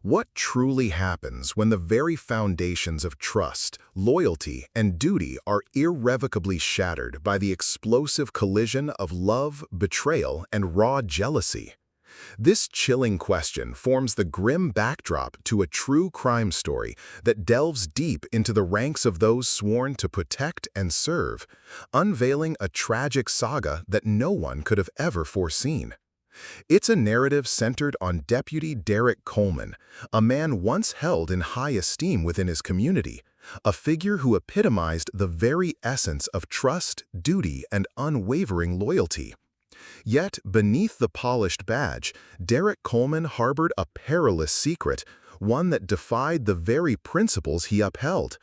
What truly happens when the very foundations of trust, loyalty, and duty are irrevocably shattered by the explosive collision of love, betrayal, and raw jealousy? This chilling question forms the grim backdrop to a true crime story that delves deep into the ranks of those sworn to protect and serve, unveiling a tragic saga that no one could have ever foreseen. It's a narrative centered on Deputy Derek Coleman, a man once held in high esteem within his community, a figure who epitomized the very essence of trust, duty, and unwavering loyalty. Yet, beneath the polished badge, Derek Coleman harbored a perilous secret, one that defied the very principles he upheld.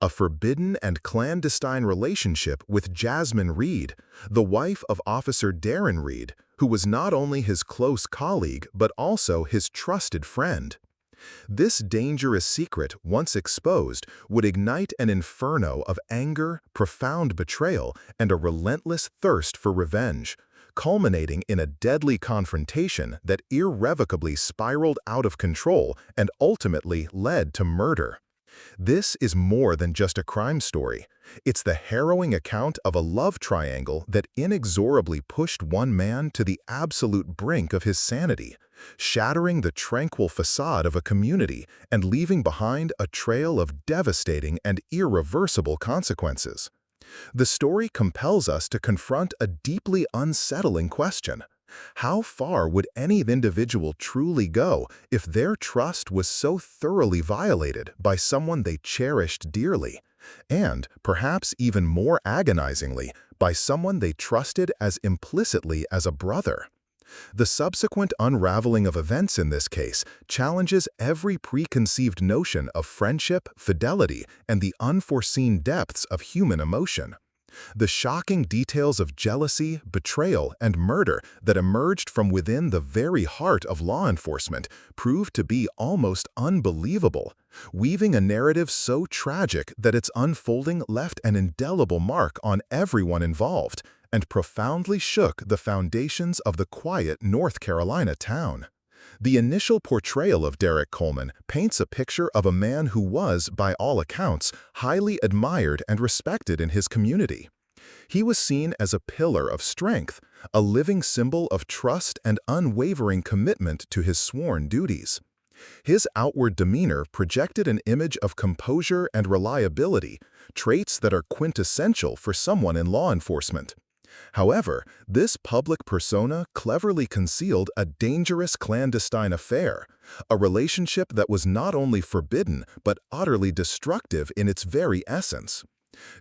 A forbidden and clandestine relationship with Jasmine Reed, the wife of Officer Darren Reed, who was not only his close colleague but also his trusted friend. This dangerous secret, once exposed, would ignite an inferno of anger, profound betrayal, and a relentless thirst for revenge, culminating in a deadly confrontation that irrevocably spiraled out of control and ultimately led to murder. This is more than just a crime story. It's the harrowing account of a love triangle that inexorably pushed one man to the absolute brink of his sanity, shattering the tranquil facade of a community and leaving behind a trail of devastating and irreversible consequences. The story compels us to confront a deeply unsettling question. How far would any individual truly go if their trust was so thoroughly violated by someone they cherished dearly, and, perhaps even more agonizingly, by someone they trusted as implicitly as a brother? The subsequent unraveling of events in this case challenges every preconceived notion of friendship, fidelity, and the unforeseen depths of human emotion. The shocking details of jealousy, betrayal, and murder that emerged from within the very heart of law enforcement proved to be almost unbelievable, weaving a narrative so tragic that its unfolding left an indelible mark on everyone involved and profoundly shook the foundations of the quiet North Carolina town. The initial portrayal of Derek Coleman paints a picture of a man who was, by all accounts, highly admired and respected in his community. He was seen as a pillar of strength, a living symbol of trust and unwavering commitment to his sworn duties. His outward demeanor projected an image of composure and reliability, traits that are quintessential for someone in law enforcement. However, this public persona cleverly concealed a dangerous clandestine affair, a relationship that was not only forbidden but utterly destructive in its very essence.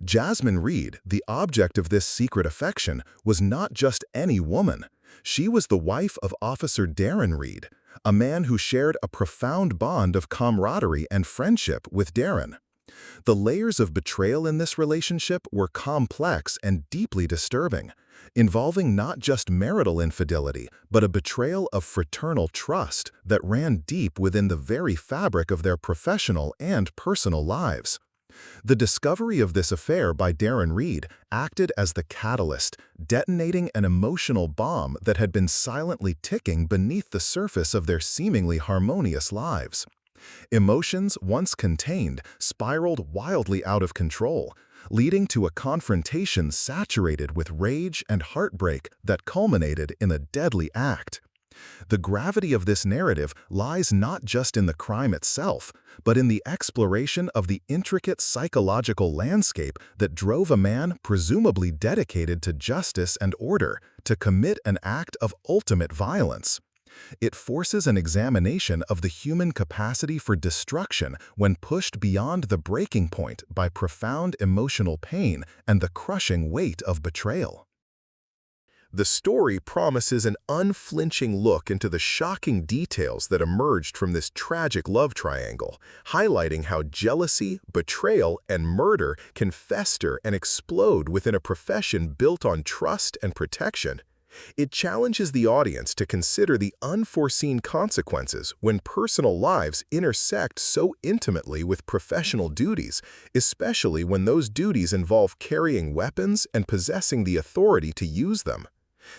Jasmine Reed, the object of this secret affection, was not just any woman. She was the wife of Officer Darren Reed, a man who shared a profound bond of camaraderie and friendship with Darren. The layers of betrayal in this relationship were complex and deeply disturbing, involving not just marital infidelity, but a betrayal of fraternal trust that ran deep within the very fabric of their professional and personal lives. The discovery of this affair by Darren Reed acted as the catalyst, detonating an emotional bomb that had been silently ticking beneath the surface of their seemingly harmonious lives. Emotions, once contained, spiraled wildly out of control, leading to a confrontation saturated with rage and heartbreak that culminated in a deadly act. The gravity of this narrative lies not just in the crime itself, but in the exploration of the intricate psychological landscape that drove a man presumably dedicated to justice and order to commit an act of ultimate violence. It forces an examination of the human capacity for destruction when pushed beyond the breaking point by profound emotional pain and the crushing weight of betrayal. The story promises an unflinching look into the shocking details that emerged from this tragic love triangle, highlighting how jealousy, betrayal, and murder can fester and explode within a profession built on trust and protection. It challenges the audience to consider the unforeseen consequences when personal lives intersect so intimately with professional duties, especially when those duties involve carrying weapons and possessing the authority to use them.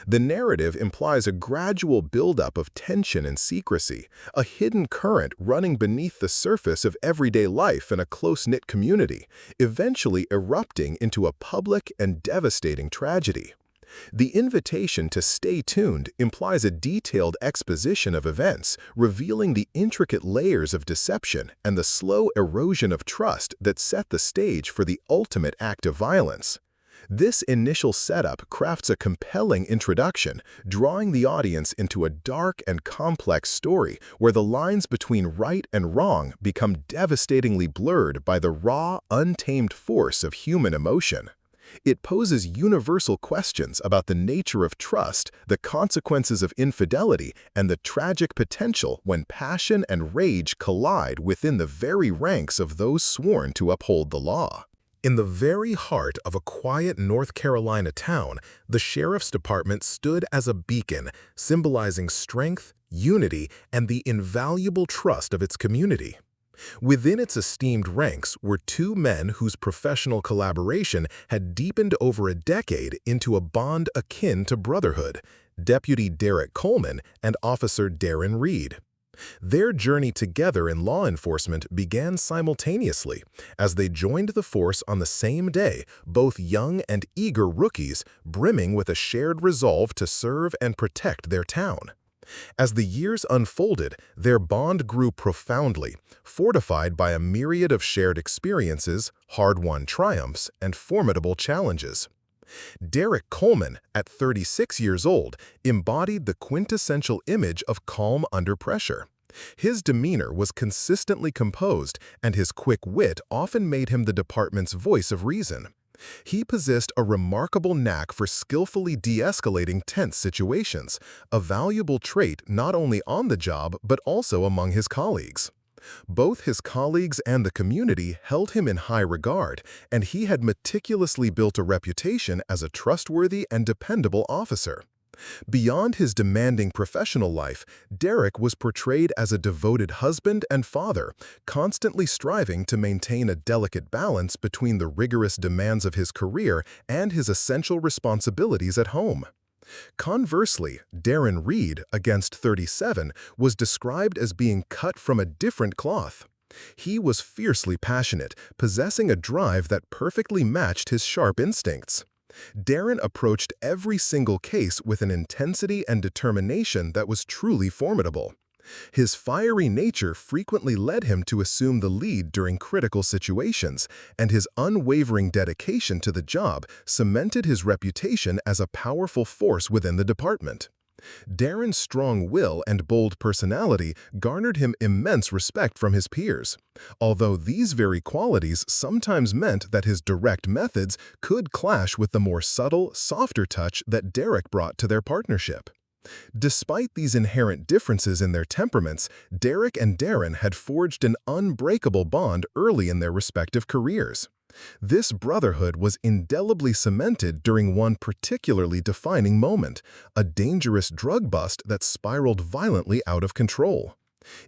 The narrative implies a gradual buildup of tension and secrecy, a hidden current running beneath the surface of everyday life in a close-knit community, eventually erupting into a public and devastating tragedy. The invitation to stay tuned implies a detailed exposition of events, revealing the intricate layers of deception and the slow erosion of trust that set the stage for the ultimate act of violence. This initial setup crafts a compelling introduction, drawing the audience into a dark and complex story where the lines between right and wrong become devastatingly blurred by the raw, untamed force of human emotion. It poses universal questions about the nature of trust, the consequences of infidelity, and the tragic potential when passion and rage collide within the very ranks of those sworn to uphold the law. In the very heart of a quiet North Carolina town, the sheriff's department stood as a beacon, symbolizing strength, unity, and the invaluable trust of its community. Within its esteemed ranks were two men whose professional collaboration had deepened over a decade into a bond akin to brotherhood, Deputy Derek Coleman and Officer Darren Reed. Their journey together in law enforcement began simultaneously, as they joined the force on the same day, both young and eager rookies, brimming with a shared resolve to serve and protect their town. As the years unfolded, their bond grew profoundly, fortified by a myriad of shared experiences, hard-won triumphs, and formidable challenges. Derek Coleman, at 36 years old, embodied the quintessential image of calm under pressure. His demeanor was consistently composed, and his quick wit often made him the department's voice of reason. He possessed a remarkable knack for skillfully de-escalating tense situations, a valuable trait not only on the job but also among his colleagues. Both his colleagues and the community held him in high regard, and he had meticulously built a reputation as a trustworthy and dependable officer. Beyond his demanding professional life, Derek was portrayed as a devoted husband and father, constantly striving to maintain a delicate balance between the rigorous demands of his career and his essential responsibilities at home. Conversely, Darren Reed, aged 37, was described as being cut from a different cloth. He was fiercely passionate, possessing a drive that perfectly matched his sharp instincts. Darren approached every single case with an intensity and determination that was truly formidable. His fiery nature frequently led him to assume the lead during critical situations, and his unwavering dedication to the job cemented his reputation as a powerful force within the department. Darren's strong will and bold personality garnered him immense respect from his peers, although these very qualities sometimes meant that his direct methods could clash with the more subtle, softer touch that Derek brought to their partnership. Despite these inherent differences in their temperaments, Derek and Darren had forged an unbreakable bond early in their respective careers. This brotherhood was indelibly cemented during one particularly defining moment, a dangerous drug bust that spiraled violently out of control.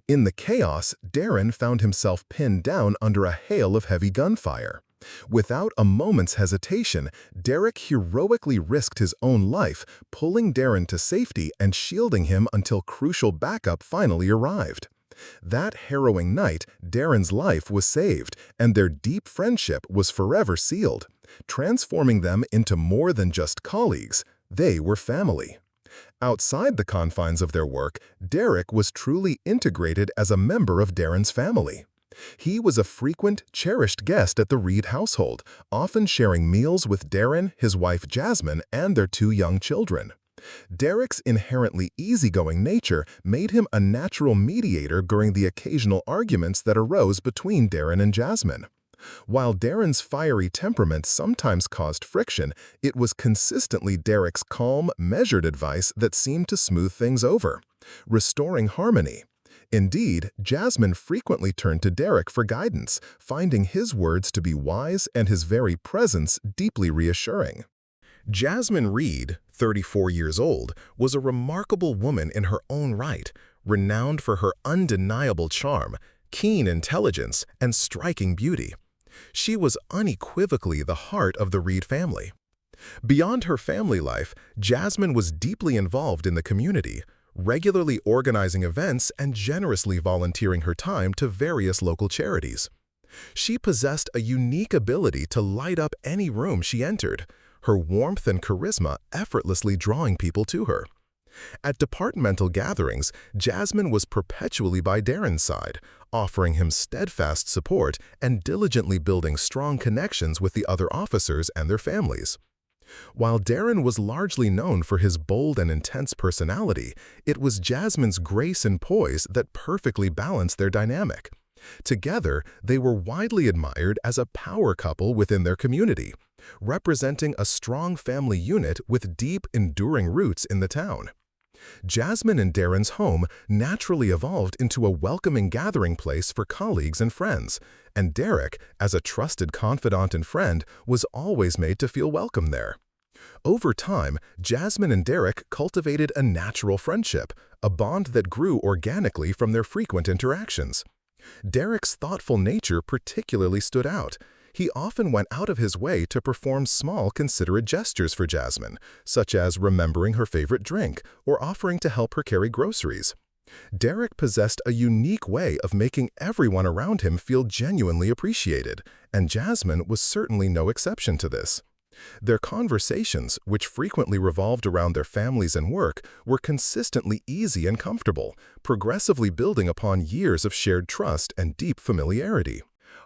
In the chaos, Darren found himself pinned down under a hail of heavy gunfire. Without a moment's hesitation, Derek heroically risked his own life, pulling Darren to safety and shielding him until crucial backup finally arrived. That harrowing night, Darren's life was saved, and their deep friendship was forever sealed, transforming them into more than just colleagues. They were family. Outside the confines of their work, Derek was truly integrated as a member of Darren's family. He was a frequent, cherished guest at the Reed household, often sharing meals with Darren, his wife Jasmine, and their two young children. Derek's inherently easygoing nature made him a natural mediator during the occasional arguments that arose between Darren and Jasmine. While Darren's fiery temperament sometimes caused friction, it was consistently Derek's calm, measured advice that seemed to smooth things over, restoring harmony. Indeed, Jasmine frequently turned to Derek for guidance, finding his words to be wise and his very presence deeply reassuring. Jasmine Reed, 34 years old, was a remarkable woman in her own right, renowned for her undeniable charm, keen intelligence, and striking beauty. She was unequivocally the heart of the Reed family. Beyond her family life, Jasmine was deeply involved in the community, regularly organizing events and generously volunteering her time to various local charities. She possessed a unique ability to light up any room she entered, her warmth and charisma effortlessly drawing people to her. At departmental gatherings, Jasmine was perpetually by Darren's side, offering him steadfast support and diligently building strong connections with the other officers and their families. While Darren was largely known for his bold and intense personality, it was Jasmine's grace and poise that perfectly balanced their dynamic. Together, they were widely admired as a power couple within their community, representing a strong family unit with deep, enduring roots in the town. Jasmine and Darren's home naturally evolved into a welcoming gathering place for colleagues and friends, and Derek, as a trusted confidant and friend, was always made to feel welcome there. Over time, Jasmine and Derek cultivated a natural friendship, a bond that grew organically from their frequent interactions. Derek's thoughtful nature particularly stood out. He often went out of his way to perform small, considerate gestures for Jasmine, such as remembering her favorite drink or offering to help her carry groceries. Derek possessed a unique way of making everyone around him feel genuinely appreciated, and Jasmine was certainly no exception to this. Their conversations, which frequently revolved around their families and work, were consistently easy and comfortable, progressively building upon years of shared trust and deep familiarity.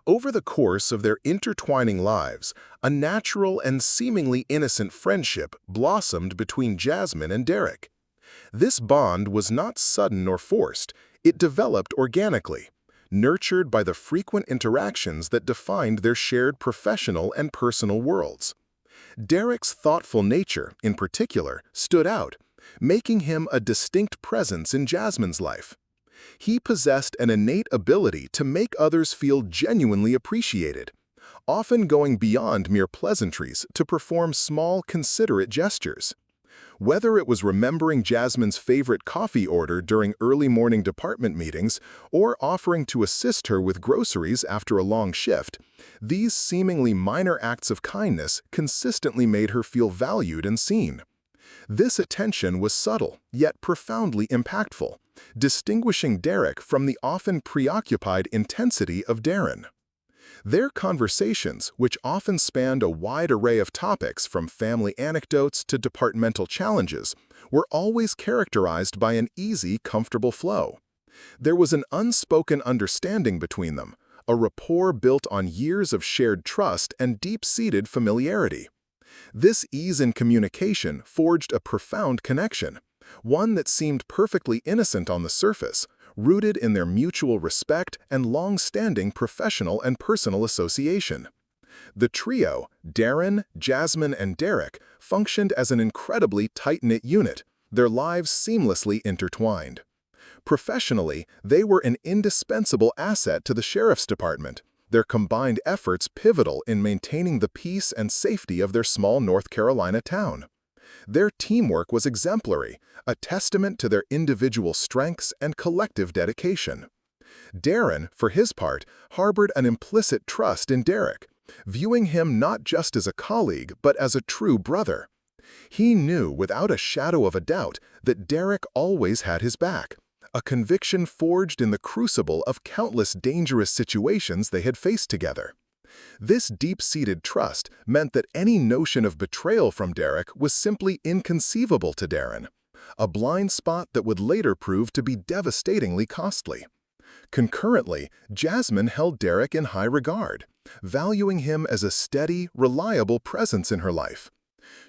Over the course of their intertwining lives, a natural and seemingly innocent friendship blossomed between Jasmine and Derek. This bond was not sudden nor forced, it developed organically, nurtured by the frequent interactions that defined their shared professional and personal worlds. Derek's thoughtful nature, in particular, stood out, making him a distinct presence in Jasmine's life. He possessed an innate ability to make others feel genuinely appreciated, often going beyond mere pleasantries to perform small, considerate gestures. Whether it was remembering Jasmine's favorite coffee order during early morning department meetings or offering to assist her with groceries after a long shift, these seemingly minor acts of kindness consistently made her feel valued and seen. This attention was subtle, yet profoundly impactful, distinguishing Derek from the often preoccupied intensity of Darren. Their conversations, which often spanned a wide array of topics from family anecdotes to departmental challenges, were always characterized by an easy, comfortable flow. There was an unspoken understanding between them, a rapport built on years of shared trust and deep-seated familiarity. This ease in communication forged a profound connection, one that seemed perfectly innocent on the surface, rooted in their mutual respect and long-standing professional and personal association. The trio, Darren, Jasmine, and Derek, functioned as an incredibly tight-knit unit, their lives seamlessly intertwined. Professionally, they were an indispensable asset to the Sheriff's Department, their combined efforts pivotal in maintaining the peace and safety of their small North Carolina town. Their teamwork was exemplary, a testament to their individual strengths and collective dedication. Darren, for his part, harbored an implicit trust in Derek, viewing him not just as a colleague but as a true brother. He knew without a shadow of a doubt that Derek always had his back, a conviction forged in the crucible of countless dangerous situations they had faced together. This deep-seated trust meant that any notion of betrayal from Derek was simply inconceivable to Darren, a blind spot that would later prove to be devastatingly costly. Concurrently, Jasmine held Derek in high regard, valuing him as a steady, reliable presence in her life.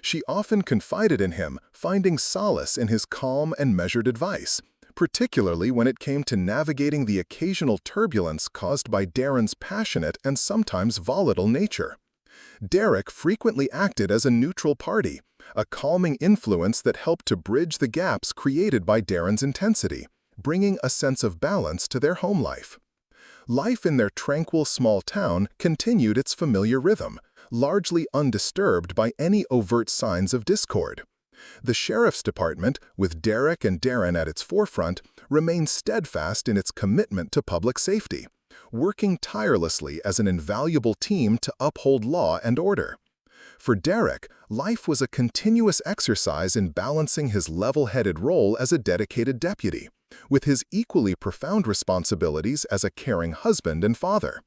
She often confided in him, finding solace in his calm and measured advice, particularly when it came to navigating the occasional turbulence caused by Darren's passionate and sometimes volatile nature. Derek frequently acted as a neutral party, a calming influence that helped to bridge the gaps created by Darren's intensity, bringing a sense of balance to their home life. Life in their tranquil small town continued its familiar rhythm, largely undisturbed by any overt signs of discord. The Sheriff's Department, with Derek and Darren at its forefront, remained steadfast in its commitment to public safety, working tirelessly as an invaluable team to uphold law and order. For Derek, life was a continuous exercise in balancing his level-headed role as a dedicated deputy, with his equally profound responsibilities as a caring husband and father.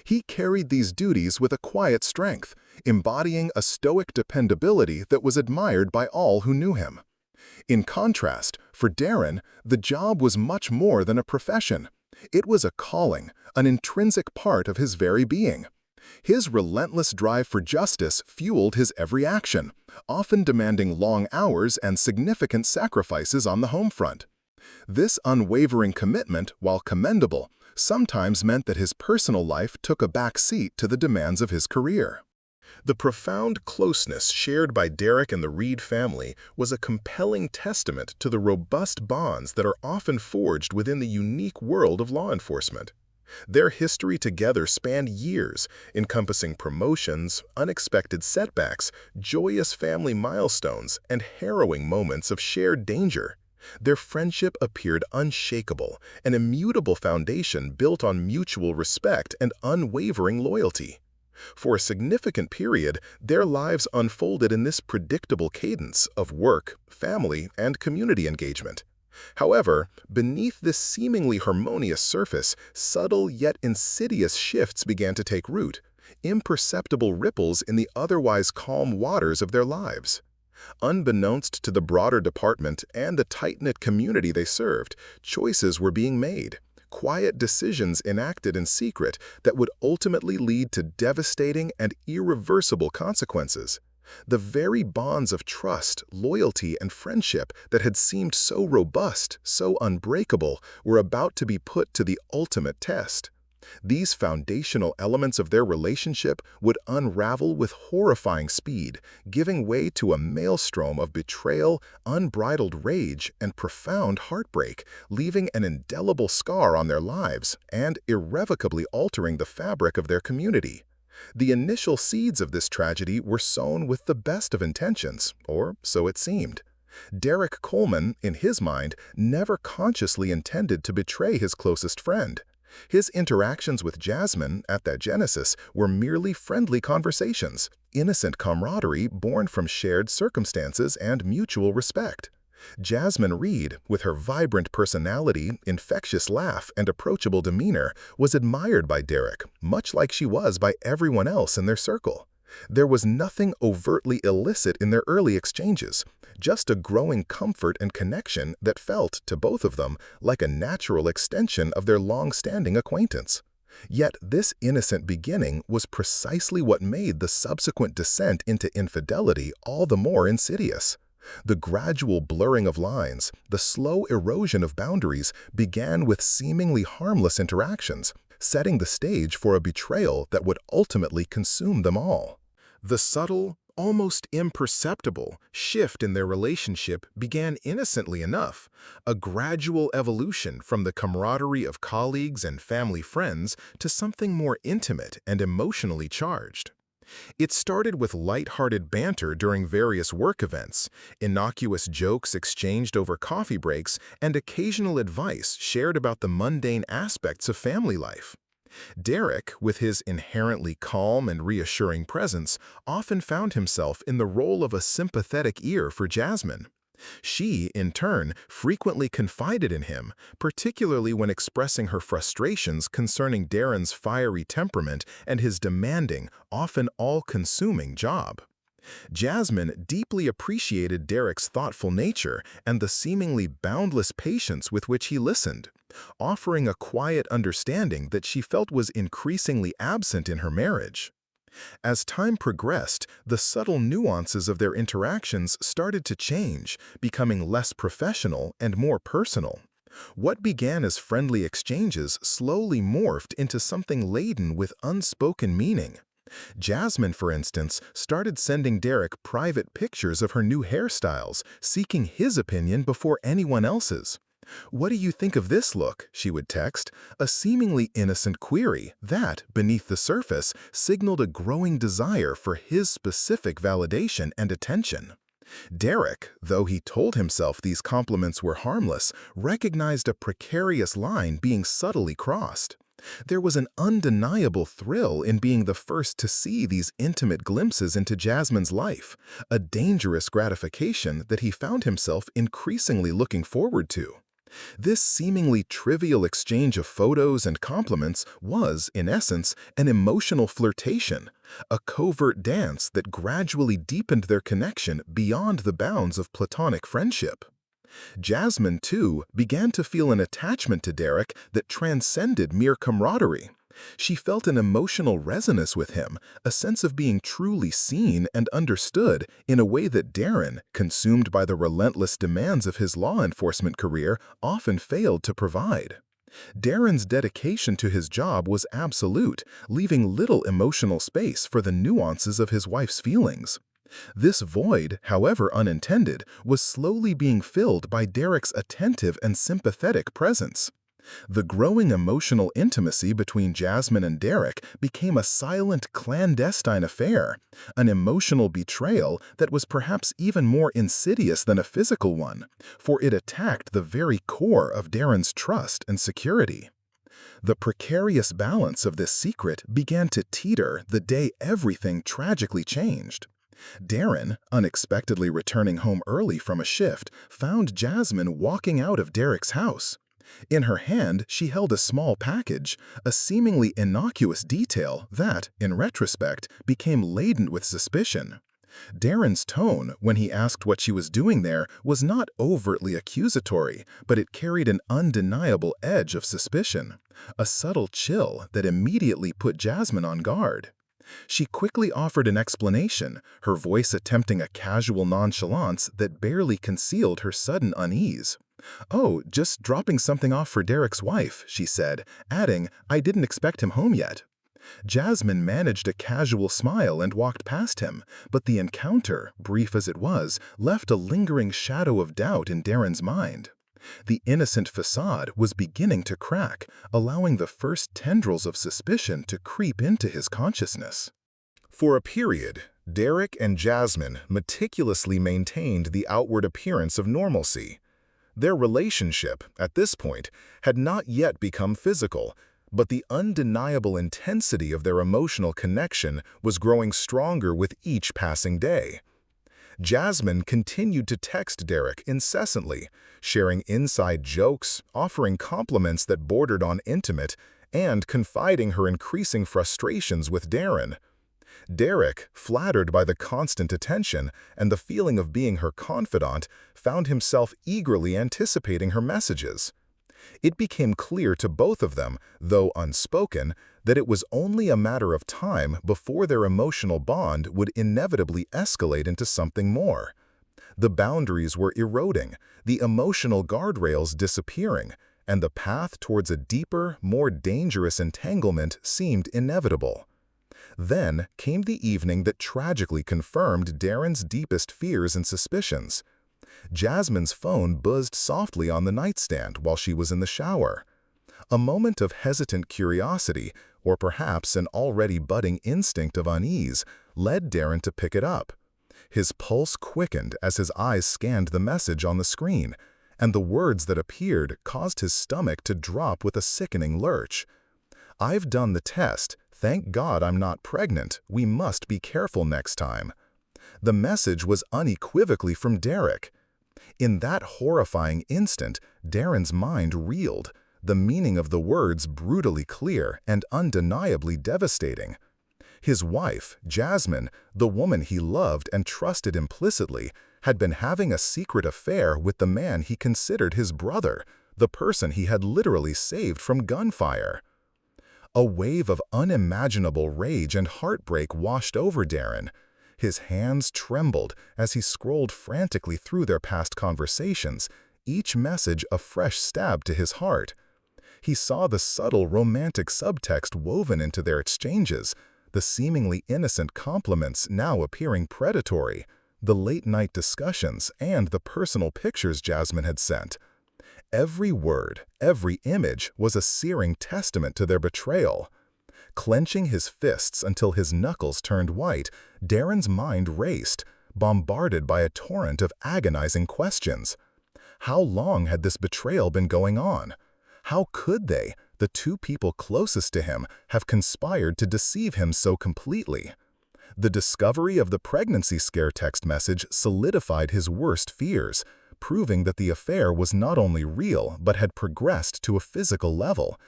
He carried these duties with a quiet strength, embodying a stoic dependability that was admired by all who knew him. In contrast, for Darren, the job was much more than a profession. It was a calling, an intrinsic part of his very being. His relentless drive for justice fueled his every action, often demanding long hours and significant sacrifices on the home front. This unwavering commitment, while commendable, sometimes meant that his personal life took a back seat to the demands of his career. The profound closeness shared by Derek and the Reed family was a compelling testament to the robust bonds that are often forged within the unique world of law enforcement. Their history together spanned years, encompassing promotions, unexpected setbacks, joyous family milestones, and harrowing moments of shared danger. Their friendship appeared unshakable, an immutable foundation built on mutual respect and unwavering loyalty. For a significant period, their lives unfolded in this predictable cadence of work, family, and community engagement. However, beneath this seemingly harmonious surface, subtle yet insidious shifts began to take root, imperceptible ripples in the otherwise calm waters of their lives. Unbeknownst to the broader department and the tight-knit community they served, choices were being made, quiet decisions enacted in secret that would ultimately lead to devastating and irreversible consequences. The very bonds of trust, loyalty, and friendship that had seemed so robust, so unbreakable, were about to be put to the ultimate test. These foundational elements of their relationship would unravel with horrifying speed, giving way to a maelstrom of betrayal, unbridled rage, and profound heartbreak, leaving an indelible scar on their lives and irrevocably altering the fabric of their community. The initial seeds of this tragedy were sown with the best of intentions, or so it seemed. Derek Coleman, in his mind, never consciously intended to betray his closest friend. His interactions with Jasmine, at that genesis, were merely friendly conversations, innocent camaraderie born from shared circumstances and mutual respect. Jasmine Reed, with her vibrant personality, infectious laugh, and approachable demeanor, was admired by Derek, much like she was by everyone else in their circle. There was nothing overtly illicit in their early exchanges, just a growing comfort and connection that felt, to both of them, like a natural extension of their long-standing acquaintance. Yet this innocent beginning was precisely what made the subsequent descent into infidelity all the more insidious. The gradual blurring of lines, the slow erosion of boundaries began with seemingly harmless interactions, setting the stage for a betrayal that would ultimately consume them all. The subtle, almost imperceptible, shift in their relationship began innocently enough, a gradual evolution from the camaraderie of colleagues and family friends to something more intimate and emotionally charged. It started with light-hearted banter during various work events, innocuous jokes exchanged over coffee breaks, and occasional advice shared about the mundane aspects of family life. Derek, with his inherently calm and reassuring presence, often found himself in the role of a sympathetic ear for Jasmine. She, in turn, frequently confided in him, particularly when expressing her frustrations concerning Darren's fiery temperament and his demanding, often all-consuming job. Jasmine deeply appreciated Derek's thoughtful nature and the seemingly boundless patience with which he listened, offering a quiet understanding that she felt was increasingly absent in her marriage. As time progressed, the subtle nuances of their interactions started to change, becoming less professional and more personal. What began as friendly exchanges slowly morphed into something laden with unspoken meaning. Jasmine, for instance, started sending Derek private pictures of her new hairstyles, seeking his opinion before anyone else's. "What do you think of this look?" she would text, a seemingly innocent query that, beneath the surface, signaled a growing desire for his specific validation and attention. Derek, though he told himself these compliments were harmless, recognized a precarious line being subtly crossed. There was an undeniable thrill in being the first to see these intimate glimpses into Jasmine's life, a dangerous gratification that he found himself increasingly looking forward to. This seemingly trivial exchange of photos and compliments was, in essence, an emotional flirtation, a covert dance that gradually deepened their connection beyond the bounds of platonic friendship. Jasmine, too, began to feel an attachment to Derek that transcended mere camaraderie. She felt an emotional resonance with him, a sense of being truly seen and understood in a way that Darren, consumed by the relentless demands of his law enforcement career, often failed to provide. Darren's dedication to his job was absolute, leaving little emotional space for the nuances of his wife's feelings. This void, however unintended, was slowly being filled by Derek's attentive and sympathetic presence. The growing emotional intimacy between Jasmine and Derek became a silent, clandestine affair, an emotional betrayal that was perhaps even more insidious than a physical one, for it attacked the very core of Darren's trust and security. The precarious balance of this secret began to teeter the day everything tragically changed. Darren, unexpectedly returning home early from a shift, found Jasmine walking out of Derek's house. In her hand, she held a small package, a seemingly innocuous detail that, in retrospect, became laden with suspicion. Darren's tone, when he asked what she was doing there, was not overtly accusatory, but it carried an undeniable edge of suspicion, a subtle chill that immediately put Jasmine on guard. She quickly offered an explanation, her voice attempting a casual nonchalance that barely concealed her sudden unease. "Oh, just dropping something off for Derek's wife," she said, adding, "I didn't expect him home yet." Jasmine managed a casual smile and walked past him, but the encounter, brief as it was, left a lingering shadow of doubt in Darren's mind. The innocent facade was beginning to crack, allowing the first tendrils of suspicion to creep into his consciousness. For a period, Derek and Jasmine meticulously maintained the outward appearance of normalcy. Their relationship, at this point, had not yet become physical, but the undeniable intensity of their emotional connection was growing stronger with each passing day. Jasmine continued to text Derek incessantly, sharing inside jokes, offering compliments that bordered on intimate, and confiding her increasing frustrations with Darren. Derek, flattered by the constant attention and the feeling of being her confidant, found himself eagerly anticipating her messages. It became clear to both of them, though unspoken, that it was only a matter of time before their emotional bond would inevitably escalate into something more. The boundaries were eroding, the emotional guardrails disappearing, and the path towards a deeper, more dangerous entanglement seemed inevitable. Then came the evening that tragically confirmed Darren's deepest fears and suspicions. Jasmine's phone buzzed softly on the nightstand while she was in the shower. A moment of hesitant curiosity, or perhaps an already budding instinct of unease, led Darren to pick it up. His pulse quickened as his eyes scanned the message on the screen, and the words that appeared caused his stomach to drop with a sickening lurch. "I've done the test. Thank God I'm not pregnant. We must be careful next time." The message was unequivocally from Derek. In that horrifying instant, Darren's mind reeled, the meaning of the words brutally clear and undeniably devastating. His wife, Jasmine, the woman he loved and trusted implicitly, had been having a secret affair with the man he considered his brother, the person he had literally saved from gunfire. A wave of unimaginable rage and heartbreak washed over Darren. His hands trembled as he scrolled frantically through their past conversations, each message a fresh stab to his heart. He saw the subtle romantic subtext woven into their exchanges, the seemingly innocent compliments now appearing predatory, the late-night discussions, and the personal pictures Jasmine had sent. Every word, every image was a searing testament to their betrayal. Clenching his fists until his knuckles turned white, Darren's mind raced, bombarded by a torrent of agonizing questions. How long had this betrayal been going on? How could they, The two people closest to him have conspired to deceive him so completely. The discovery of the pregnancy scare text message solidified his worst fears, proving that the affair was not only real but had progressed to a physical level,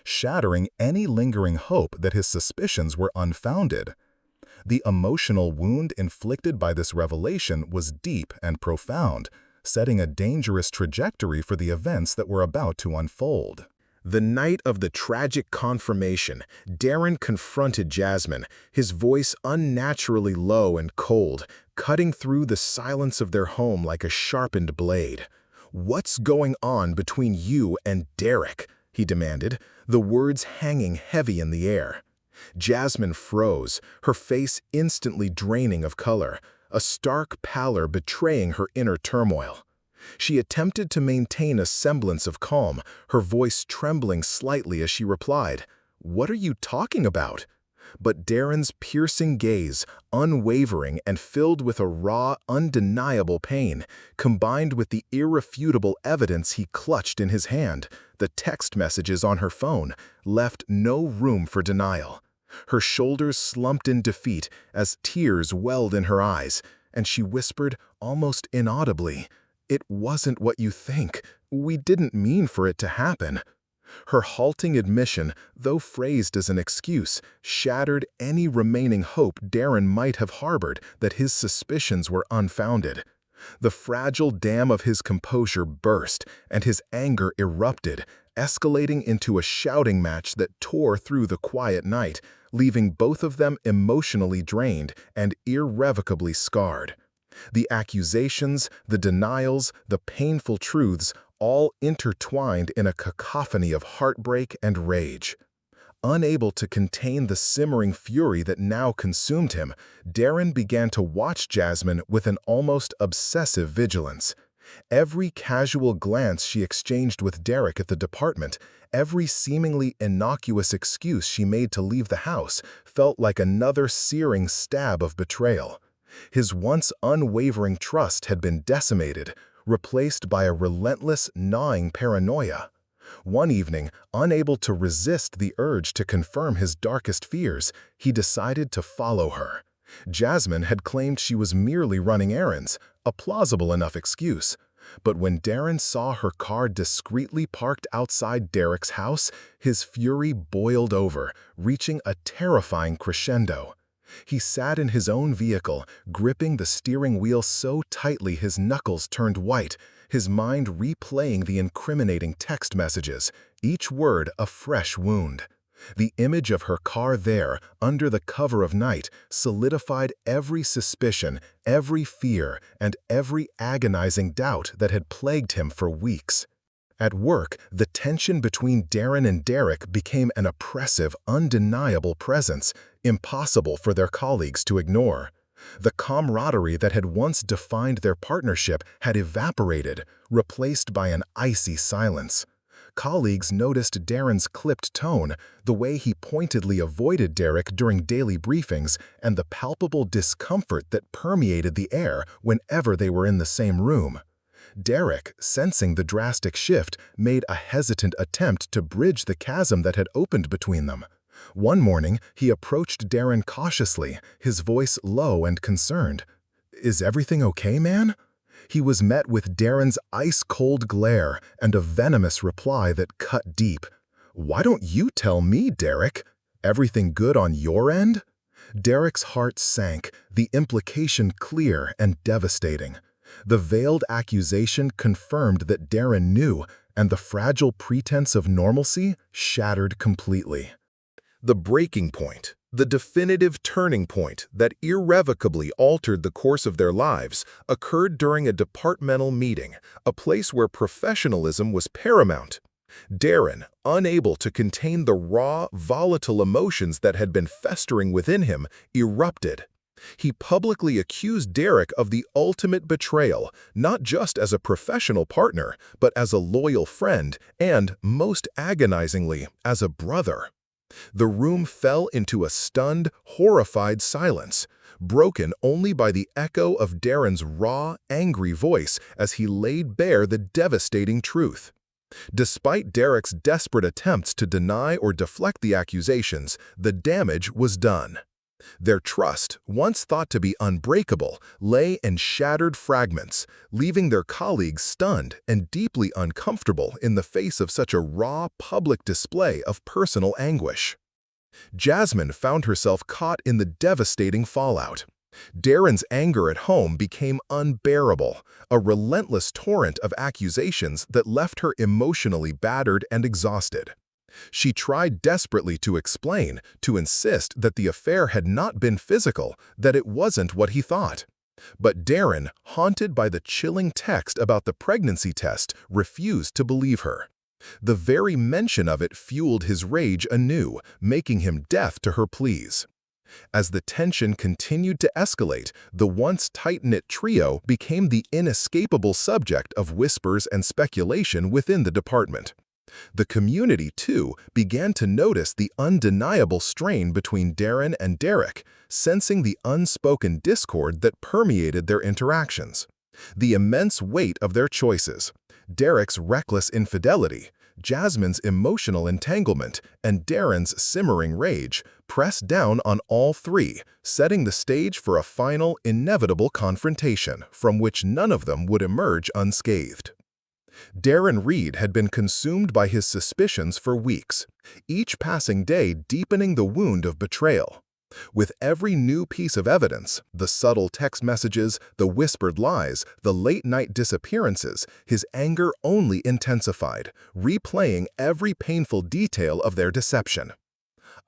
shattering any lingering hope that his suspicions were unfounded. The emotional wound inflicted by this revelation was deep and profound, setting a dangerous trajectory for the events that were about to unfold. The night of the tragic confirmation, Darren confronted Jasmine, his voice unnaturally low and cold, cutting through the silence of their home like a sharpened blade. "What's going on between you and Derek?" he demanded, the words hanging heavy in the air. Jasmine froze, her face instantly draining of color, a stark pallor betraying her inner turmoil. She attempted to maintain a semblance of calm, her voice trembling slightly as she replied, "What are you talking about?" But Darren's piercing gaze, unwavering and filled with a raw, undeniable pain, combined with the irrefutable evidence he clutched in his hand, the text messages on her phone, left no room for denial. Her shoulders slumped in defeat as tears welled in her eyes, and she whispered, almost inaudibly, "It wasn't what you think. We didn't mean for it to happen." Her halting admission, though phrased as an excuse, shattered any remaining hope Darren might have harbored that his suspicions were unfounded. The fragile dam of his composure burst, and his anger erupted, escalating into a shouting match that tore through the quiet night, leaving both of them emotionally drained and irrevocably scarred. The accusations, the denials, the painful truths, all intertwined in a cacophony of heartbreak and rage. Unable to contain the simmering fury that now consumed him, Darren began to watch Jasmine with an almost obsessive vigilance. Every casual glance she exchanged with Derek at the department, every seemingly innocuous excuse she made to leave the house, felt like another searing stab of betrayal. His once unwavering trust had been decimated, replaced by a relentless, gnawing paranoia. One evening, unable to resist the urge to confirm his darkest fears, he decided to follow her. Jasmine had claimed she was merely running errands, a plausible enough excuse. But when Darren saw her car discreetly parked outside Derek's house, his fury boiled over, reaching a terrifying crescendo. He sat in his own vehicle, gripping the steering wheel so tightly his knuckles turned white, his mind replaying the incriminating text messages, each word a fresh wound. The image of her car there, under the cover of night, solidified every suspicion, every fear, and every agonizing doubt that had plagued him for weeks. At work, the tension between Darren and Derek became an oppressive, undeniable presence, impossible for their colleagues to ignore. The camaraderie that had once defined their partnership had evaporated, replaced by an icy silence. Colleagues noticed Darren's clipped tone, the way he pointedly avoided Derek during daily briefings, and the palpable discomfort that permeated the air whenever they were in the same room. Derek, sensing the drastic shift, made a hesitant attempt to bridge the chasm that had opened between them. One morning, he approached Darren cautiously, his voice low and concerned. "Is everything okay, man?" He was met with Darren's ice-cold glare and a venomous reply that cut deep. "Why don't you tell me, Derek? Everything good on your end?" Derek's heart sank, the implication clear and devastating. The veiled accusation confirmed that Darren knew, and the fragile pretense of normalcy shattered completely. The breaking point, the definitive turning point that irrevocably altered the course of their lives, occurred during a departmental meeting, a place where professionalism was paramount. Darren, unable to contain the raw, volatile emotions that had been festering within him, erupted. He publicly accused Derek of the ultimate betrayal, not just as a professional partner, but as a loyal friend and, most agonizingly, as a brother. The room fell into a stunned, horrified silence, broken only by the echo of Darren's raw, angry voice as he laid bare the devastating truth. Despite Derek's desperate attempts to deny or deflect the accusations, the damage was done. Their trust, once thought to be unbreakable, lay in shattered fragments, leaving their colleagues stunned and deeply uncomfortable in the face of such a raw, public display of personal anguish. Jasmine found herself caught in the devastating fallout. Darren's anger at home became unbearable, a relentless torrent of accusations that left her emotionally battered and exhausted. She tried desperately to explain, to insist that the affair had not been physical, that it wasn't what he thought. But Darren, haunted by the chilling text about the pregnancy test, refused to believe her. The very mention of it fueled his rage anew, making him deaf to her pleas. As the tension continued to escalate, the once tight-knit trio became the inescapable subject of whispers and speculation within the department. The community, too, began to notice the undeniable strain between Darren and Derek, sensing the unspoken discord that permeated their interactions. The immense weight of their choices, Derek's reckless infidelity, Jasmine's emotional entanglement, and Darren's simmering rage, pressed down on all three, setting the stage for a final, inevitable confrontation from which none of them would emerge unscathed. Darren Reed had been consumed by his suspicions for weeks, each passing day deepening the wound of betrayal. With every new piece of evidence, the subtle text messages, the whispered lies, the late-night disappearances, his anger only intensified, replaying every painful detail of their deception.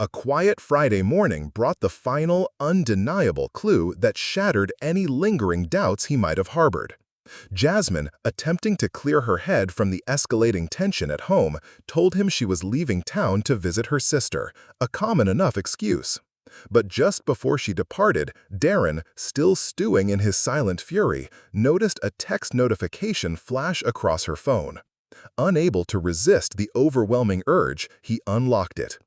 A quiet Friday morning brought the final, undeniable clue that shattered any lingering doubts he might have harbored. Jasmine, attempting to clear her head from the escalating tension at home, told him she was leaving town to visit her sister, a common enough excuse. But just before she departed, Darren, still stewing in his silent fury, noticed a text notification flash across her phone. Unable to resist the overwhelming urge, he unlocked it.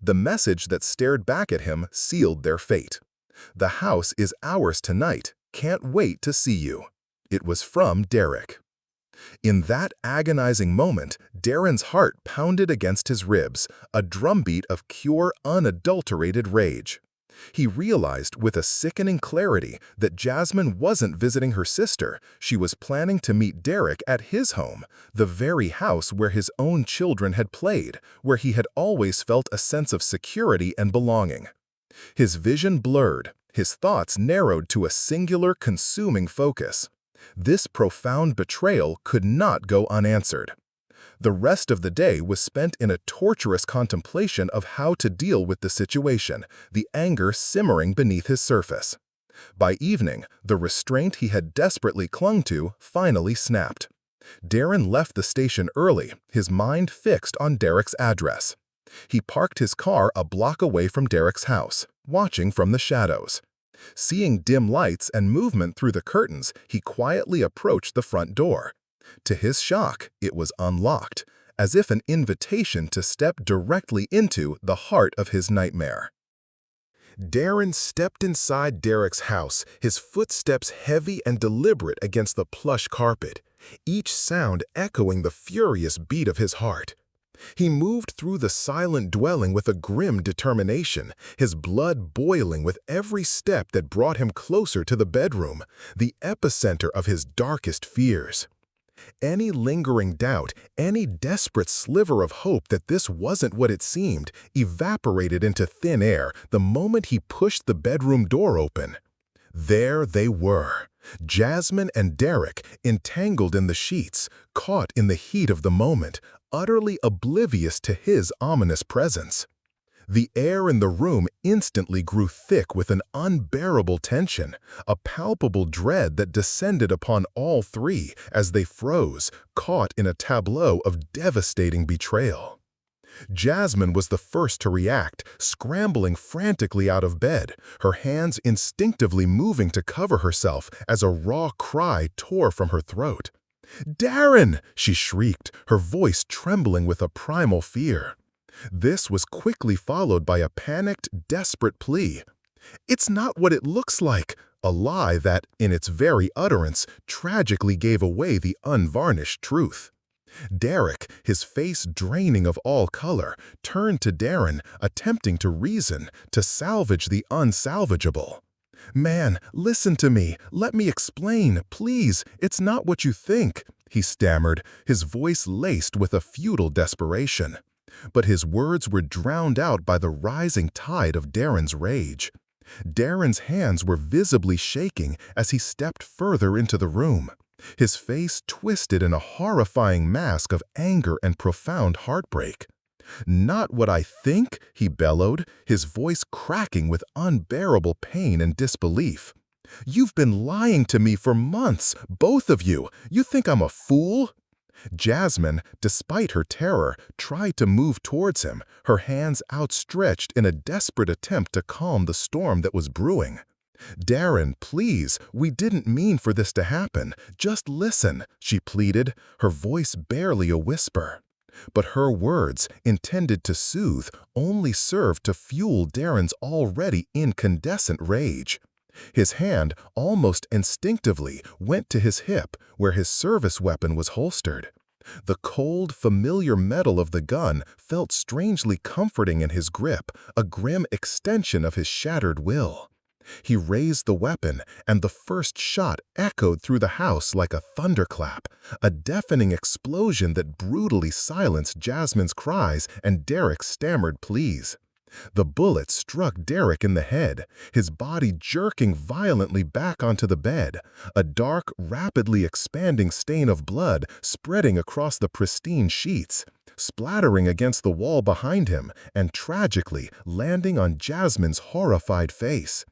The message that stared back at him sealed their fate. "The house is ours tonight. Can't wait to see you." It was from Derek. In that agonizing moment, Darren's heart pounded against his ribs, a drumbeat of pure, unadulterated rage. He realized with a sickening clarity that Jasmine wasn't visiting her sister, she was planning to meet Derek at his home, the very house where his own children had played, where he had always felt a sense of security and belonging. His vision blurred, his thoughts narrowed to a singular, consuming focus. This profound betrayal could not go unanswered. The rest of the day was spent in a torturous contemplation of how to deal with the situation, the anger simmering beneath his surface. By evening, the restraint he had desperately clung to finally snapped. Darren left the station early, his mind fixed on Derek's address. He parked his car a block away from Derek's house, watching from the shadows. Seeing dim lights and movement through the curtains, he quietly approached the front door. To his shock, it was unlocked, as if an invitation to step directly into the heart of his nightmare. Darren stepped inside Derek's house, his footsteps heavy and deliberate against the plush carpet, each sound echoing the furious beat of his heart. He moved through the silent dwelling with a grim determination, his blood boiling with every step that brought him closer to the bedroom, the epicenter of his darkest fears. Any lingering doubt, any desperate sliver of hope that this wasn't what it seemed, evaporated into thin air the moment he pushed the bedroom door open. There they were, Jasmine and Derek, entangled in the sheets, caught in the heat of the moment, utterly oblivious to his ominous presence. The air in the room instantly grew thick with an unbearable tension, a palpable dread that descended upon all three as they froze, caught in a tableau of devastating betrayal. Jasmine was the first to react, scrambling frantically out of bed, her hands instinctively moving to cover herself as a raw cry tore from her throat. "Darren!" she shrieked, her voice trembling with a primal fear. This was quickly followed by a panicked, desperate plea. "It's not what it looks like," a lie that, in its very utterance, tragically gave away the unvarnished truth. Derek, his face draining of all color, turned to Darren, attempting to reason, to salvage the unsalvageable. "Man, listen to me. Let me explain, please. It's not what you think," he stammered, his voice laced with a futile desperation. But his words were drowned out by the rising tide of Darren's rage. Darren's hands were visibly shaking as he stepped further into the room, his face twisted in a horrifying mask of anger and profound heartbreak. "Not what I think," he bellowed, his voice cracking with unbearable pain and disbelief. "You've been lying to me for months, both of you. You think I'm a fool?" Jasmine, despite her terror, tried to move towards him, her hands outstretched in a desperate attempt to calm the storm that was brewing. "Darren, please, we didn't mean for this to happen. Just listen," she pleaded, her voice barely a whisper. But her words, intended to soothe, only served to fuel Darren's already incandescent rage. His hand, almost instinctively, went to his hip, where his service weapon was holstered. The cold, familiar metal of the gun felt strangely comforting in his grip, a grim extension of his shattered will. He raised the weapon, and the first shot echoed through the house like a thunderclap, a deafening explosion that brutally silenced Jasmine's cries and Derek's stammered pleas. The bullet struck Derek in the head, his body jerking violently back onto the bed, a dark, rapidly expanding stain of blood spreading across the pristine sheets, splattering against the wall behind him and tragically landing on Jasmine's horrified face.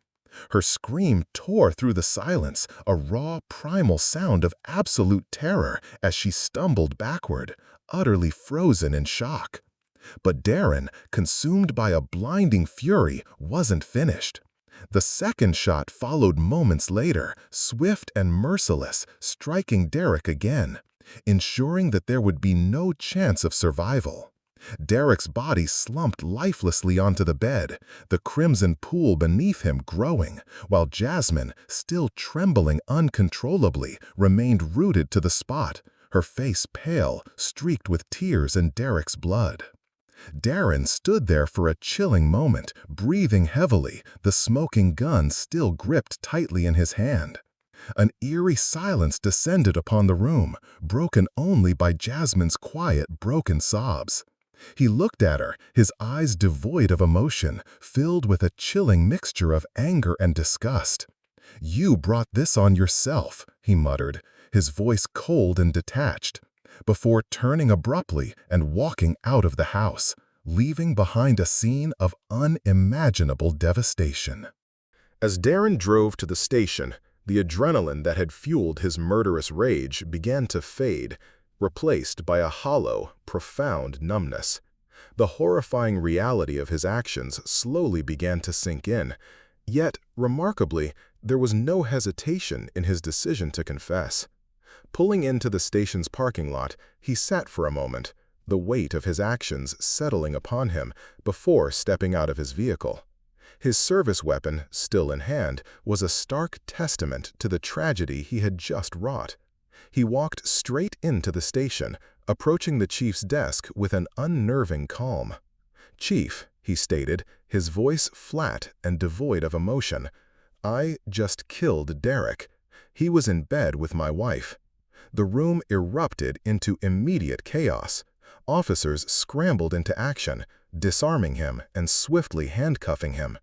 Her scream tore through the silence, a raw, primal sound of absolute terror as she stumbled backward, utterly frozen in shock. But Darren, consumed by a blinding fury, wasn't finished. The second shot followed moments later, swift and merciless, striking Derek again, ensuring that there would be no chance of survival. Derek's body slumped lifelessly onto the bed, the crimson pool beneath him growing, while Jasmine, still trembling uncontrollably, remained rooted to the spot, her face pale, streaked with tears and Derek's blood. Darren stood there for a chilling moment, breathing heavily, the smoking gun still gripped tightly in his hand. An eerie silence descended upon the room, broken only by Jasmine's quiet, broken sobs. He looked at her, his eyes devoid of emotion, filled with a chilling mixture of anger and disgust. "You brought this on yourself," he muttered, his voice cold and detached, before turning abruptly and walking out of the house, leaving behind a scene of unimaginable devastation. As Darren drove to the station, the adrenaline that had fueled his murderous rage began to fade, replaced by a hollow, profound numbness. The horrifying reality of his actions slowly began to sink in, yet, remarkably, there was no hesitation in his decision to confess. Pulling into the station's parking lot, he sat for a moment, the weight of his actions settling upon him before stepping out of his vehicle. His service weapon, still in hand, was a stark testament to the tragedy he had just wrought. He walked straight into the station, approaching the chief's desk with an unnerving calm. "Chief," he stated, his voice flat and devoid of emotion, "I just killed Derek. He was in bed with my wife." The room erupted into immediate chaos. Officers scrambled into action, disarming him and swiftly handcuffing him.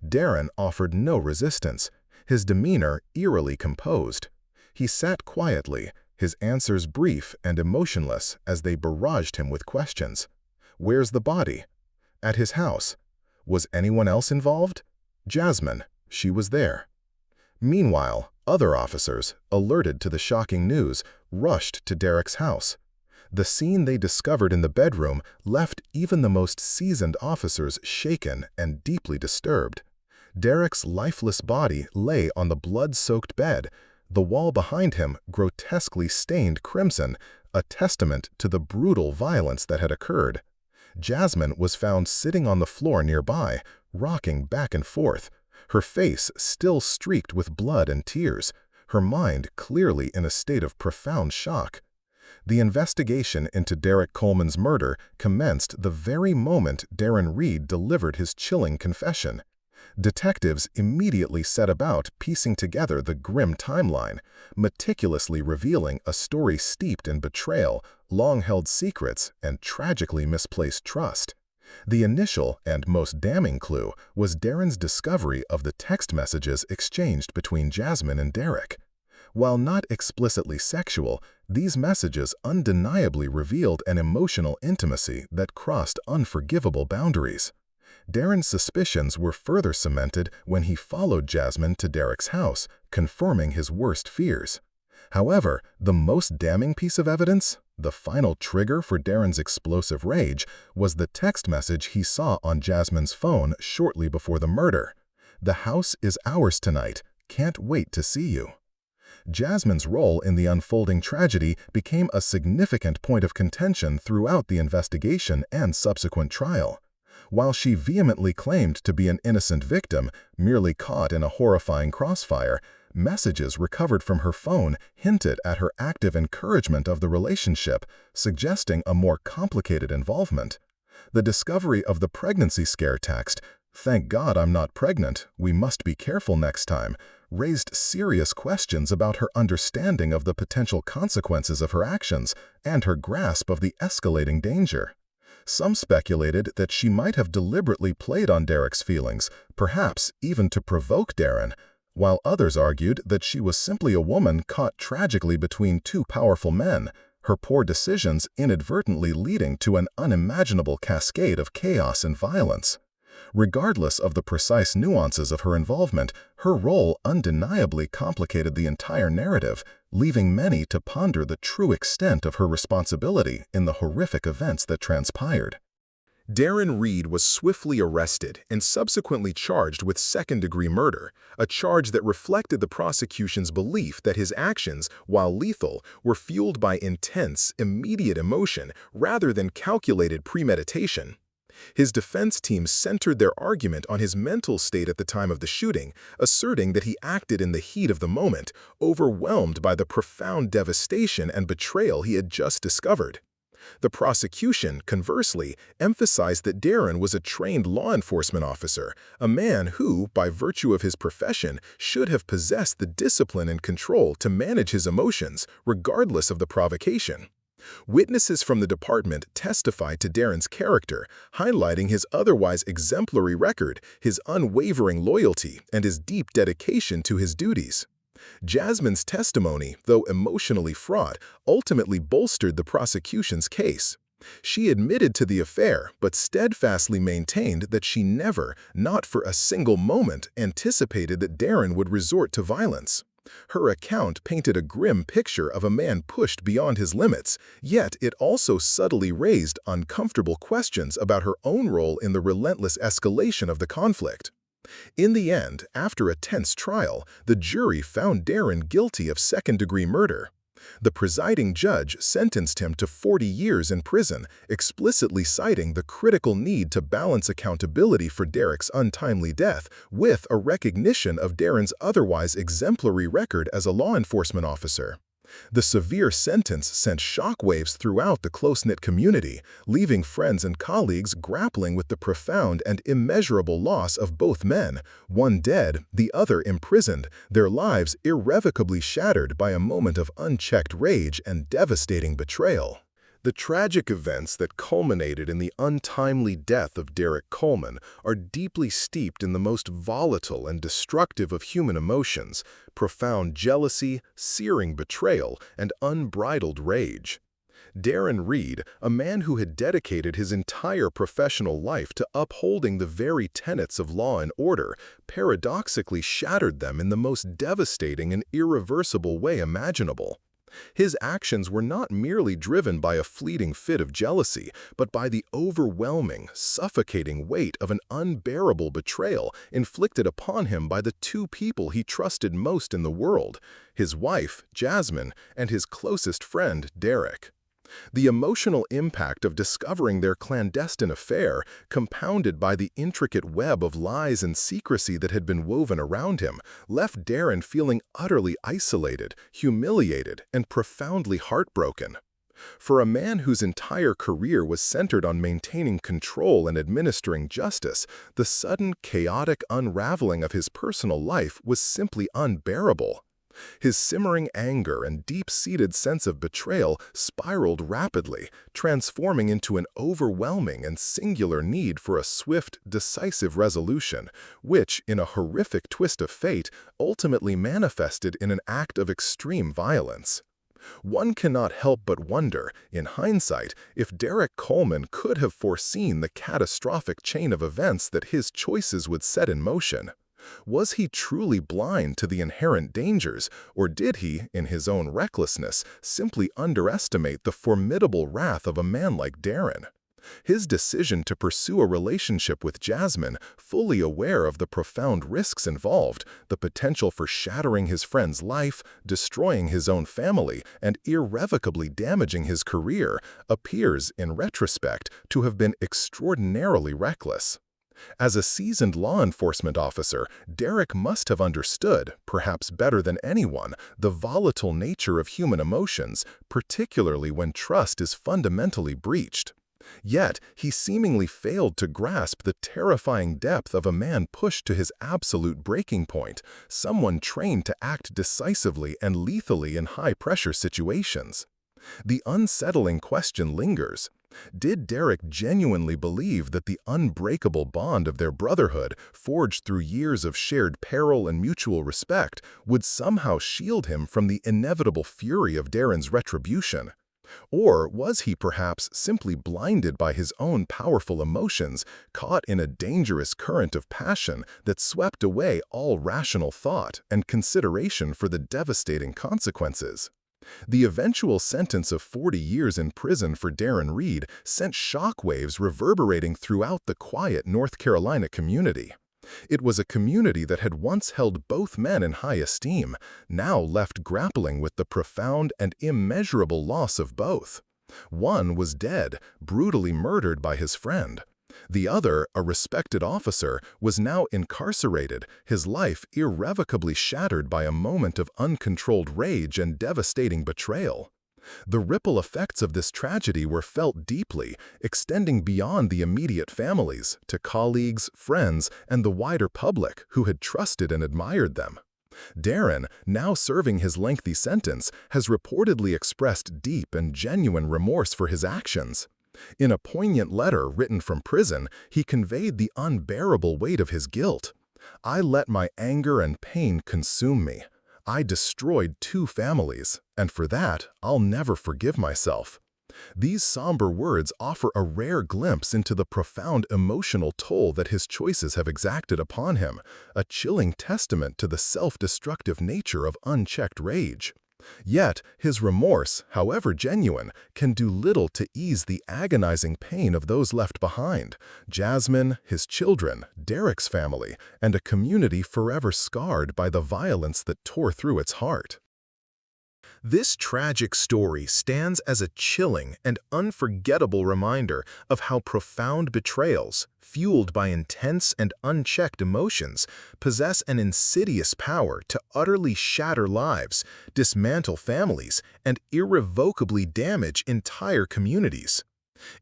Darren offered no resistance, his demeanor eerily composed. He sat quietly, his answers brief and emotionless as they barraged him with questions. "Where's the body?" "At his house." "Was anyone else involved?" "Jasmine. She was there." Meanwhile, other officers, alerted to the shocking news, rushed to Derek's house. The scene they discovered in the bedroom left even the most seasoned officers shaken and deeply disturbed. Derek's lifeless body lay on the blood-soaked bed, the wall behind him grotesquely stained crimson, a testament to the brutal violence that had occurred. Jasmine was found sitting on the floor nearby, rocking back and forth, her face still streaked with blood and tears, her mind clearly in a state of profound shock. The investigation into Derek Coleman's murder commenced the very moment Darren Reed delivered his chilling confession. Detectives immediately set about piecing together the grim timeline, meticulously revealing a story steeped in betrayal, long-held secrets, and tragically misplaced trust. The initial and most damning clue was Darren's discovery of the text messages exchanged between Jasmine and Derek. While not explicitly sexual, these messages undeniably revealed an emotional intimacy that crossed unforgivable boundaries. Darren's suspicions were further cemented when he followed Jasmine to Derek's house, confirming his worst fears. However, the most damning piece of evidence, the final trigger for Darren's explosive rage, was the text message he saw on Jasmine's phone shortly before the murder. "The house is ours tonight. Can't wait to see you." Jasmine's role in the unfolding tragedy became a significant point of contention throughout the investigation and subsequent trial. While she vehemently claimed to be an innocent victim, merely caught in a horrifying crossfire, messages recovered from her phone hinted at her active encouragement of the relationship, suggesting a more complicated involvement. The discovery of the pregnancy scare text, "Thank God I'm not pregnant, we must be careful next time," raised serious questions about her understanding of the potential consequences of her actions and her grasp of the escalating danger. Some speculated that she might have deliberately played on Derek's feelings, perhaps even to provoke Darren, while others argued that she was simply a woman caught tragically between two powerful men, her poor decisions inadvertently leading to an unimaginable cascade of chaos and violence. Regardless of the precise nuances of her involvement, her role undeniably complicated the entire narrative, leaving many to ponder the true extent of her responsibility in the horrific events that transpired. Darren Reed was swiftly arrested and subsequently charged with second-degree murder, a charge that reflected the prosecution's belief that his actions, while lethal, were fueled by intense, immediate emotion rather than calculated premeditation. His defense team centered their argument on his mental state at the time of the shooting, asserting that he acted in the heat of the moment, overwhelmed by the profound devastation and betrayal he had just discovered. The prosecution, conversely, emphasized that Darren was a trained law enforcement officer, a man who, by virtue of his profession, should have possessed the discipline and control to manage his emotions, regardless of the provocation. Witnesses from the department testified to Darren's character, highlighting his otherwise exemplary record, his unwavering loyalty, and his deep dedication to his duties. Jasmine's testimony, though emotionally fraught, ultimately bolstered the prosecution's case. She admitted to the affair, but steadfastly maintained that she never, not for a single moment, anticipated that Darren would resort to violence. Her account painted a grim picture of a man pushed beyond his limits, yet it also subtly raised uncomfortable questions about her own role in the relentless escalation of the conflict. In the end, after a tense trial, the jury found Darren guilty of second-degree murder. The presiding judge sentenced him to 40 years in prison, explicitly citing the critical need to balance accountability for Derek's untimely death with a recognition of Darren's otherwise exemplary record as a law enforcement officer. The severe sentence sent shockwaves throughout the close-knit community, leaving friends and colleagues grappling with the profound and immeasurable loss of both men, one dead, the other imprisoned, their lives irrevocably shattered by a moment of unchecked rage and devastating betrayal. The tragic events that culminated in the untimely death of Derek Coleman are deeply steeped in the most volatile and destructive of human emotions, profound jealousy, searing betrayal, and unbridled rage. Darren Reed, a man who had dedicated his entire professional life to upholding the very tenets of law and order, paradoxically shattered them in the most devastating and irreversible way imaginable. His actions were not merely driven by a fleeting fit of jealousy, but by the overwhelming, suffocating weight of an unbearable betrayal inflicted upon him by the two people he trusted most in the world, his wife, Jasmine, and his closest friend, Derek. The emotional impact of discovering their clandestine affair, compounded by the intricate web of lies and secrecy that had been woven around him, left Darren feeling utterly isolated, humiliated, and profoundly heartbroken. For a man whose entire career was centered on maintaining control and administering justice, the sudden, chaotic unraveling of his personal life was simply unbearable. His simmering anger and deep-seated sense of betrayal spiraled rapidly, transforming into an overwhelming and singular need for a swift, decisive resolution, which, in a horrific twist of fate, ultimately manifested in an act of extreme violence. One cannot help but wonder, in hindsight, if Derek Coleman could have foreseen the catastrophic chain of events that his choices would set in motion. Was he truly blind to the inherent dangers, or did he, in his own recklessness, simply underestimate the formidable wrath of a man like Darren? His decision to pursue a relationship with Jasmine, fully aware of the profound risks involved, the potential for shattering his friend's life, destroying his own family, and irrevocably damaging his career, appears, in retrospect, to have been extraordinarily reckless. As a seasoned law enforcement officer, Derek must have understood, perhaps better than anyone, the volatile nature of human emotions, particularly when trust is fundamentally breached. Yet, he seemingly failed to grasp the terrifying depth of a man pushed to his absolute breaking point, someone trained to act decisively and lethally in high-pressure situations. The unsettling question lingers. Did Derek genuinely believe that the unbreakable bond of their brotherhood, forged through years of shared peril and mutual respect, would somehow shield him from the inevitable fury of Darren's retribution? Or was he perhaps simply blinded by his own powerful emotions, caught in a dangerous current of passion that swept away all rational thought and consideration for the devastating consequences? The eventual sentence of 40 years in prison for Darren Reed sent shockwaves reverberating throughout the quiet North Carolina community. It was a community that had once held both men in high esteem, now left grappling with the profound and immeasurable loss of both. One was dead, brutally murdered by his friend. The other, a respected officer, was now incarcerated, his life irrevocably shattered by a moment of uncontrolled rage and devastating betrayal. The ripple effects of this tragedy were felt deeply, extending beyond the immediate families, to colleagues, friends, and the wider public who had trusted and admired them. Darren, now serving his lengthy sentence, has reportedly expressed deep and genuine remorse for his actions. In a poignant letter written from prison, he conveyed the unbearable weight of his guilt. "I let my anger and pain consume me. I destroyed 2 families, and for that, I'll never forgive myself." These somber words offer a rare glimpse into the profound emotional toll that his choices have exacted upon him, a chilling testament to the self-destructive nature of unchecked rage. Yet, his remorse, however genuine, can do little to ease the agonizing pain of those left behind: Jasmine, his children, Derek's family, and a community forever scarred by the violence that tore through its heart. This tragic story stands as a chilling and unforgettable reminder of how profound betrayals, fueled by intense and unchecked emotions, possess an insidious power to utterly shatter lives, dismantle families, and irrevocably damage entire communities.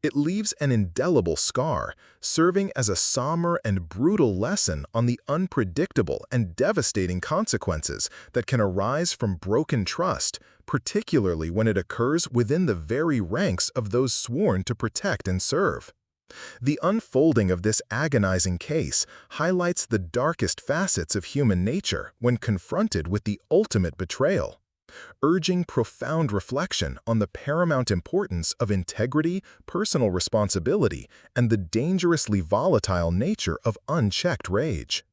It leaves an indelible scar, serving as a somber and brutal lesson on the unpredictable and devastating consequences that can arise from broken trust, particularly when it occurs within the very ranks of those sworn to protect and serve. The unfolding of this agonizing case highlights the darkest facets of human nature when confronted with the ultimate betrayal, urging profound reflection on the paramount importance of integrity, personal responsibility, and the dangerously volatile nature of unchecked rage.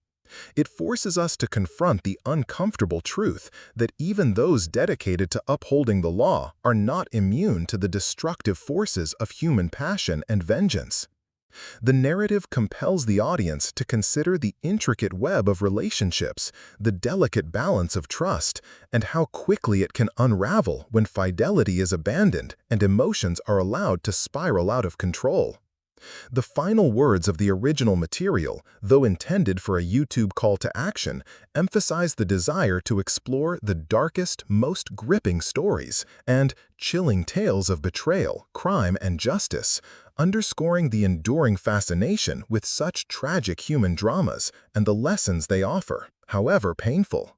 It forces us to confront the uncomfortable truth that even those dedicated to upholding the law are not immune to the destructive forces of human passion and vengeance. The narrative compels the audience to consider the intricate web of relationships, the delicate balance of trust, and how quickly it can unravel when fidelity is abandoned and emotions are allowed to spiral out of control. The final words of the original material, though intended for a YouTube call to action, emphasize the desire to explore the darkest, most gripping stories and chilling tales of betrayal, crime, and justice, underscoring the enduring fascination with such tragic human dramas and the lessons they offer, however painful.